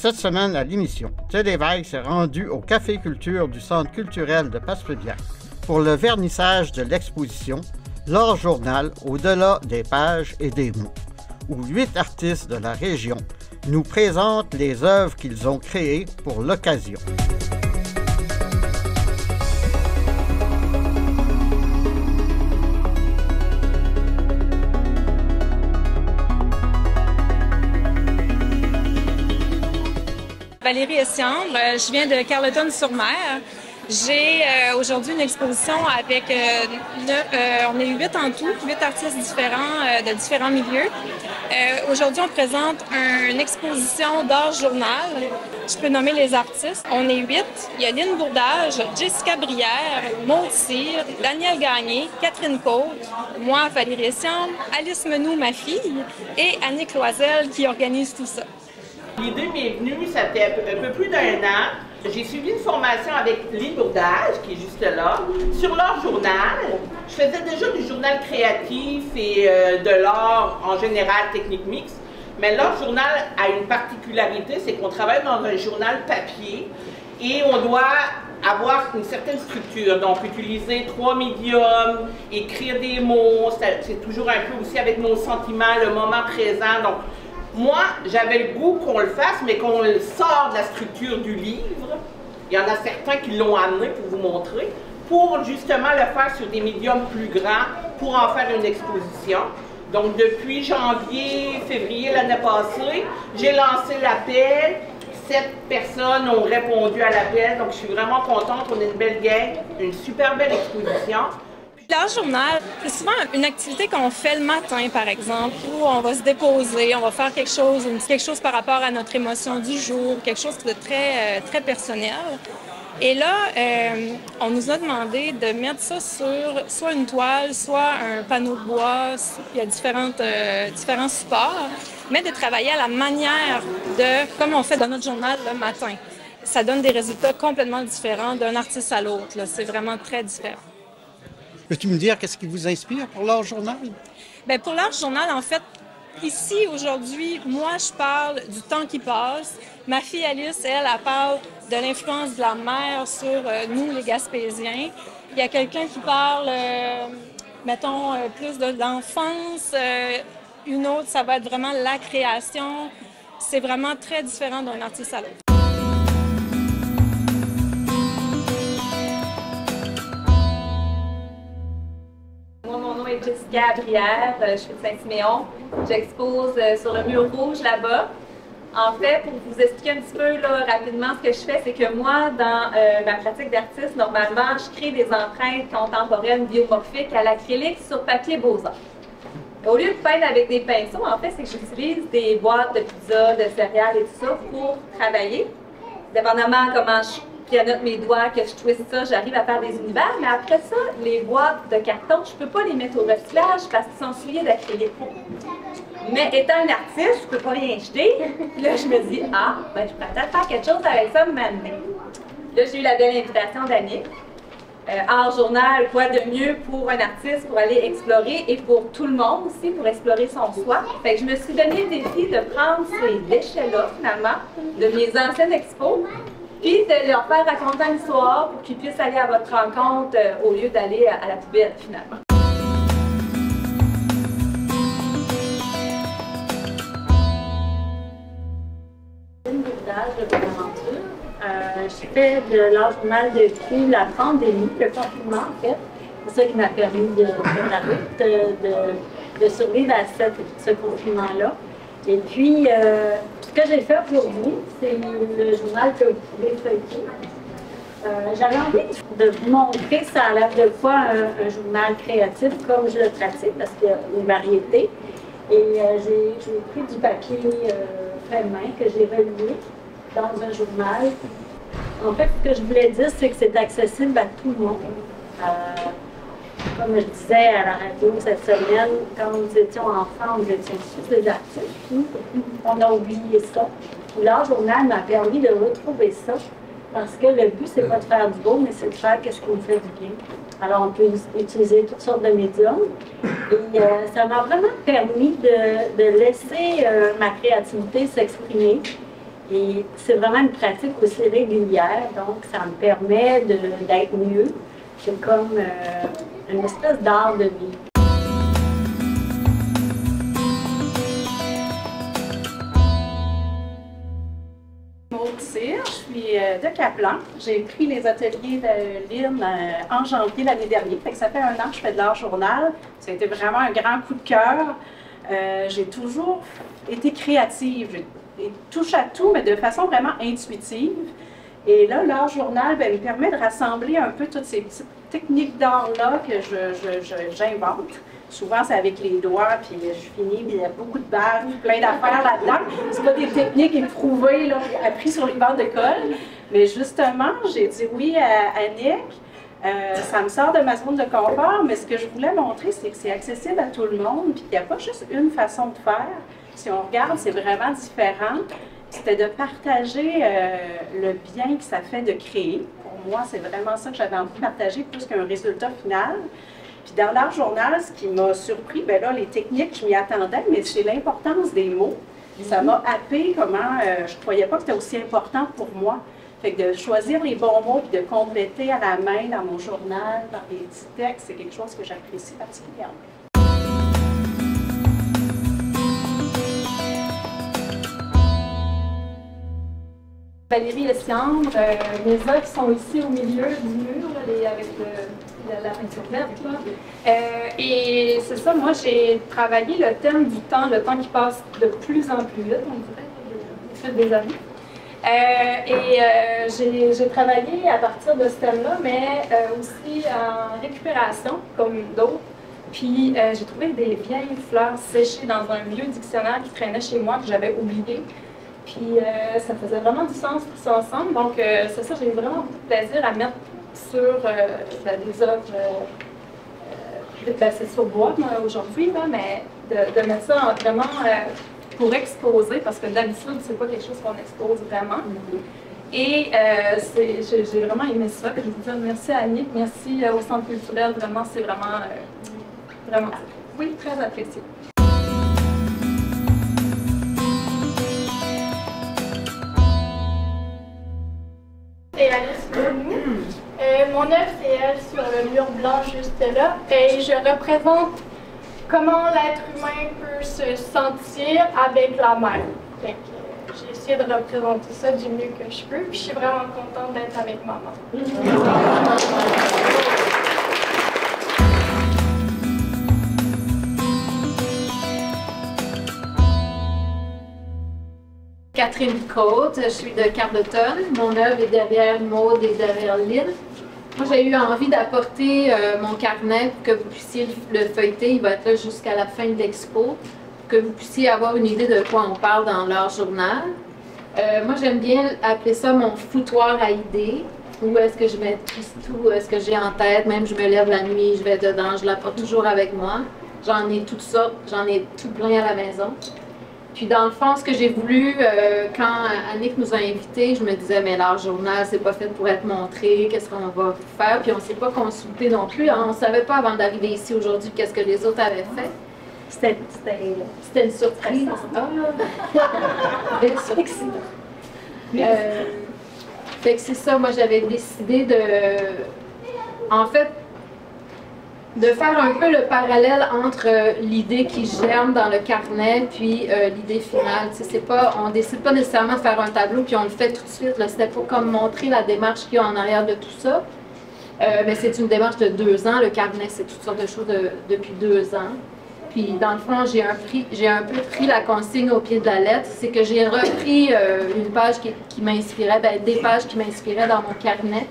Cette semaine à l'émission, Ted Lévesque s'est rendu au Café Culture du Centre culturel de Passepébiac pour le vernissage de l'exposition L'Art Journal au-delà des pages et des mots, où 8 artistes de la région nous présentent les œuvres qu'ils ont créées pour l'occasion. Valérie Essiambre, je viens de Carleton-sur-Mer. J'ai aujourd'hui une exposition avec, on est 8 en tout, 8 artistes différents de différents milieux. Aujourd'hui, on présente une exposition d'art journal. Je peux nommer les artistes. On est 8. Il y a Lynn Bourdage, Jessica Brière, Maud Cyr, Danielle Gagné, Catherine Côte, moi, Valérie Essiambre, Alice Menou, ma fille, et Annick Loisel qui organise tout ça. L'idée m'est venue, ça fait un peu plus d'un an. J'ai suivi une formation avec Lynn Bourdage, qui est juste là, sur l'art journal. Je faisais déjà du journal créatif et de l'art en général, technique mixte. Mais l'art journal a une particularité, c'est qu'on travaille dans un journal papier et on doit avoir une certaine structure. Donc, utiliser 3 médiums, écrire des mots, c'est toujours un peu aussi avec nos sentiments, le moment présent. Donc, moi, j'avais le goût qu'on le fasse, mais qu'on le sort de la structure du livre. Il y en a certains qui l'ont amené pour vous montrer, pour justement le faire sur des médiums plus grands, pour en faire une exposition. Donc, depuis janvier, février l'année passée, j'ai lancé l'appel. 7 personnes ont répondu à l'appel, donc je suis vraiment contente. On est une belle gang, une super belle exposition. L'art journal, c'est souvent une activité qu'on fait le matin, par exemple, où on va se déposer, on va faire quelque chose par rapport à notre émotion du jour, quelque chose de très personnel. Et là, on nous a demandé de mettre ça sur soit une toile, soit un panneau de bois, il y a différents supports, mais de travailler à la manière de, comme on fait dans notre journal le matin. Ça donne des résultats complètement différents d'un artiste à l'autre. C'est vraiment très différent. Peux-tu me dire qu'est-ce qui vous inspire pour l'art journal? Bien, pour l'art journal, en fait, ici, aujourd'hui, moi, je parle du temps qui passe. Ma fille Alice, elle parle de l'influence de la mer sur nous, les Gaspésiens. Il y a quelqu'un qui parle, mettons, plus de l'enfance. Une autre, ça va être vraiment la création. C'est vraiment très différent d'un artiste à l'autre. Jessica Brière, je suis de Saint-Siméon. J'expose sur le mur rouge là-bas. En fait, pour vous expliquer un petit peu là, rapidement ce que je fais, c'est que moi, dans ma pratique d'artiste, normalement, je crée des empreintes contemporaines biomorphiques à l'acrylique sur papier beaux-arts. Au lieu de peindre avec des pinceaux, en fait, c'est que j'utilise des boîtes de pizza, de céréales et tout ça pour travailler. Dépendamment comment je pianote mes doigts, que je twiste ça, j'arrive à faire des univers, mais après ça, les boîtes de carton, je ne peux pas les mettre au recyclage parce qu'ils sont souillés d'acrylique. Mais étant un artiste, je ne peux pas rien jeter. Puis là, je me dis, ben, je pourrais peut-être faire quelque chose avec ça maintenant. Là, j'ai eu la belle invitation d'Annick. Art journal, quoi de mieux pour un artiste pour aller explorer et pour tout le monde aussi, pour explorer son soi. Fait que je me suis donné le défi de prendre ces déchets-là, finalement, de mes anciennes expos, puis de leur faire raconter une histoire pour qu'ils puissent aller à votre rencontre au lieu d'aller à la poubelle, finalement. Une Bourdage de Bonaventure. Je fais de l'art journal depuis la pandémie, le confinement en fait. C'est ça qui m'a permis de faire la route, de survivre à ce confinement-là. Et puis, ce que j'ai fait aujourd'hui, c'est le journal que vous pouvez feuilleter. J'avais envie de vous montrer ça a l'air de quoi un journal créatif comme je le pratique, parce qu'il y a une variété. Et j'ai pris du papier fait main que j'ai relié dans un journal. En fait, ce que je voulais dire, c'est que c'est accessible à tout le monde. Comme je disais à la radio cette semaine, quand nous étions enfants, nous étions tous des artistes. On a oublié ça. L'art journal m'a permis de retrouver ça, parce que le but, c'est pas de faire du beau, mais c'est de faire ce qui nous fait du bien. Alors, on peut utiliser toutes sortes de médiums. Et ça m'a vraiment permis de laisser ma créativité s'exprimer. Et c'est vraiment une pratique aussi régulière, donc ça me permet d'être mieux. C'est comme une espèce d'art de vie. Je suis de Caplan. J'ai pris les ateliers de Lynn en janvier l'année dernière. Fait que ça fait 1 an que je fais de l'art journal. Ça a été vraiment un grand coup de cœur. J'ai toujours été créative. Et touche à tout, mais de façon vraiment intuitive. Et là, l'art journal me permet de rassembler un peu toutes ces petites techniques d'art-là que j'invente. Souvent, c'est avec les doigts, puis je finis, puis il y a beaucoup de bagues, plein d'affaires là-dedans. C'est pas des techniques éprouvées, là, apprises sur les bancs d'école. Mais justement, j'ai dit oui à Annick. Ça me sort de ma zone de confort, mais ce que je voulais montrer, c'est que c'est accessible à tout le monde, puis qu'il n'y a pas juste une façon de faire. Si on regarde, c'est vraiment différent. C'était de partager le bien que ça fait de créer. Pour moi, c'est vraiment ça que j'avais envie de partager, plus qu'un résultat final. Puis dans l'art journal, ce qui m'a surpris, bien là, les techniques, je m'y attendais, mais c'est l'importance des mots. Ça m'a happé comment je ne croyais pas que c'était aussi important pour moi. Fait que de choisir les bons mots et de compléter à la main dans mon journal, dans les petits textes, c'est quelque chose que j'apprécie particulièrement. Valérie Essiambre, mes œuvres sont ici au milieu du mur, là, avec la peinture verte. Et c'est ça, moi j'ai travaillé le thème du temps, le temps qui passe de plus en plus vite, on dirait, au fil des années. J'ai travaillé à partir de ce thème-là, mais aussi en récupération, comme d'autres. Puis j'ai trouvé des vieilles fleurs séchées dans un vieux dictionnaire qui traînait chez moi, que j'avais oublié. Puis ça faisait vraiment du sens tout ça ensemble. Donc c'est ça, j'ai eu vraiment beaucoup de plaisir à mettre sur des œuvres. C'est sur bois aujourd'hui, mais de mettre ça vraiment pour exposer, parce que d'habitude, c'est pas quelque chose qu'on expose vraiment. Et j'ai vraiment aimé ça. Je veux dire merci à Annick, merci au Centre culturel. Vraiment, c'est vraiment, oui, très apprécié. Et Alice Bournou. Mon œuvre, c'est elle sur le mur blanc juste là. Et je représente comment l'être humain peut se sentir avec la mer. J'ai essayé de représenter ça du mieux que je peux. Puis je suis vraiment contente d'être avec maman. Catherine Côte, je suis de Carleton. Mon œuvre est derrière Maude et derrière Lynn. Moi, j'ai eu envie d'apporter mon carnet pour que vous puissiez le feuilleter. Il va être là jusqu'à la fin de l'expo, pour que vous puissiez avoir une idée de quoi on parle dans leur journal. Moi, j'aime bien appeler ça mon foutoir à idées, où est-ce que je mets tout ce que j'ai en tête. Même je me lève la nuit, je vais dedans, je l'apporte toujours avec moi. J'en ai toutes sortes, j'en ai tout plein à la maison. Puis dans le fond, ce que j'ai voulu, quand Annick nous a invités, je me disais, mais l'art journal, c'est pas fait pour être montré, qu'est-ce qu'on va faire? Puis on ne s'est pas consulté non plus, hein? On ne savait pas avant d'arriver ici aujourd'hui qu'est-ce que les autres avaient fait. C'était une surprise. Fait que c'est ça, moi j'avais décidé en fait, de faire un peu le parallèle entre l'idée qui germe dans le carnet puis l'idée finale. C'est pas, on décide pas nécessairement de faire un tableau puis on le fait tout de suite. C'était pour comme montrer la démarche qu'il y a en arrière de tout ça. Mais c'est une démarche de 2 ans. Le carnet, c'est toutes sortes de choses depuis 2 ans. Puis dans le fond, j'ai un peu pris la consigne au pied de la lettre. C'est que j'ai repris une page qui m'inspirait, des pages qui m'inspiraient dans mon carnet.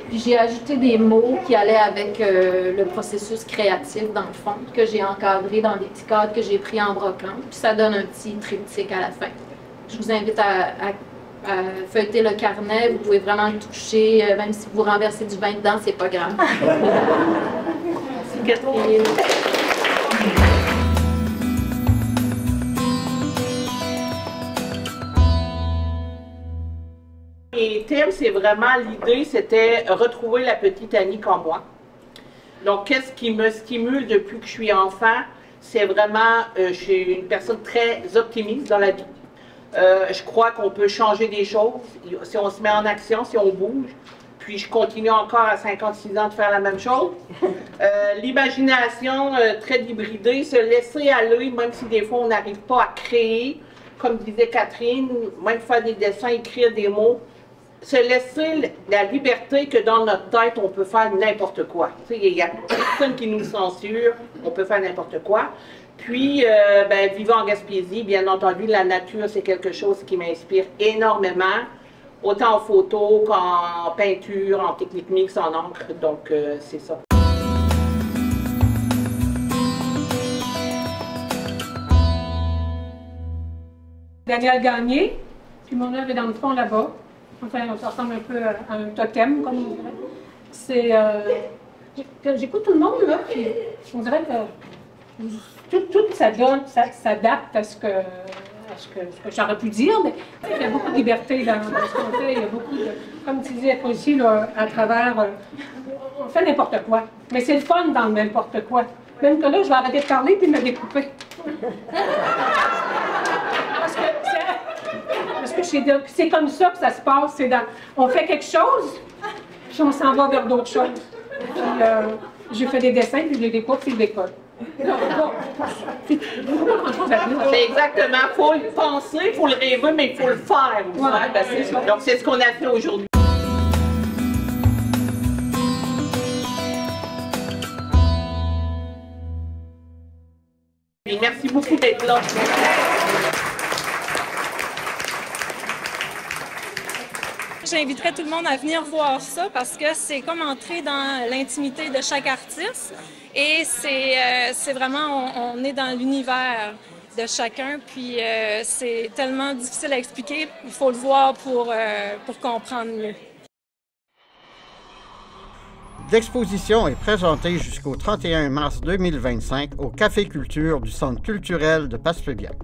Puis j'ai ajouté des mots qui allaient avec le processus créatif, dans le fond, que j'ai encadré dans des petits cadres que j'ai pris en broquant. Puis ça donne un petit triptyque à la fin. Je vous invite à feuilleter le carnet. Vous pouvez vraiment le toucher. Même si vous renversez du vin dedans, c'est pas grave. Merci Catherine. Et Tim, c'est vraiment l'idée, c'était retrouver la petite Annick en moi. Donc, qu'est-ce qui me stimule depuis que je suis enfant? C'est vraiment, je suis une personne très optimiste dans la vie. Je crois qu'on peut changer des choses si on se met en action, si on bouge. Puis je continue encore à 56 ans de faire la même chose. L'imagination très débridée, se laisser aller, même si des fois on n'arrive pas à créer, comme disait Catherine, même faire des dessins, écrire des mots. Se laisser la liberté que dans notre tête, on peut faire n'importe quoi. Il n'y a personne qui nous censure, on peut faire n'importe quoi. Puis, vivant en Gaspésie, bien entendu, la nature, c'est quelque chose qui m'inspire énormément, autant en photo qu'en peinture, en technique mixte, en encre, donc c'est ça. Daniel Gagné, puis mon œuvre est dans le fond là-bas. Enfin, ça ressemble un peu à un totem, comme on dirait. C'est... j'écoute tout le monde, là, puis on dirait que tout ça donne, ça s'adapte à ce que j'aurais pu dire, mais il y a beaucoup de liberté dans ce qu'on fait. Il y a beaucoup de... Comme tu disais aussi, là, à travers... on fait n'importe quoi. Mais c'est le fun dans le n'importe quoi. Même que là, je vais arrêter de parler puis me découper. Parce que c'est comme ça que ça se passe. On fait quelque chose, puis on s'en va vers d'autres choses. Puis je fais des dessins, puis je les découpe, puis je les colle. C'est exactement, il faut le penser, il faut le rêver, mais il faut le faire. Ouais, donc c'est ce qu'on a fait aujourd'hui. Et merci beaucoup d'être là. J'inviterais tout le monde à venir voir ça parce que c'est comme entrer dans l'intimité de chaque artiste et c'est vraiment, on est dans l'univers de chacun, puis c'est tellement difficile à expliquer, il faut le voir pour comprendre mieux. L'exposition est présentée jusqu'au 31 mars 2025 au Café Culture du Centre culturel de Passepébiac.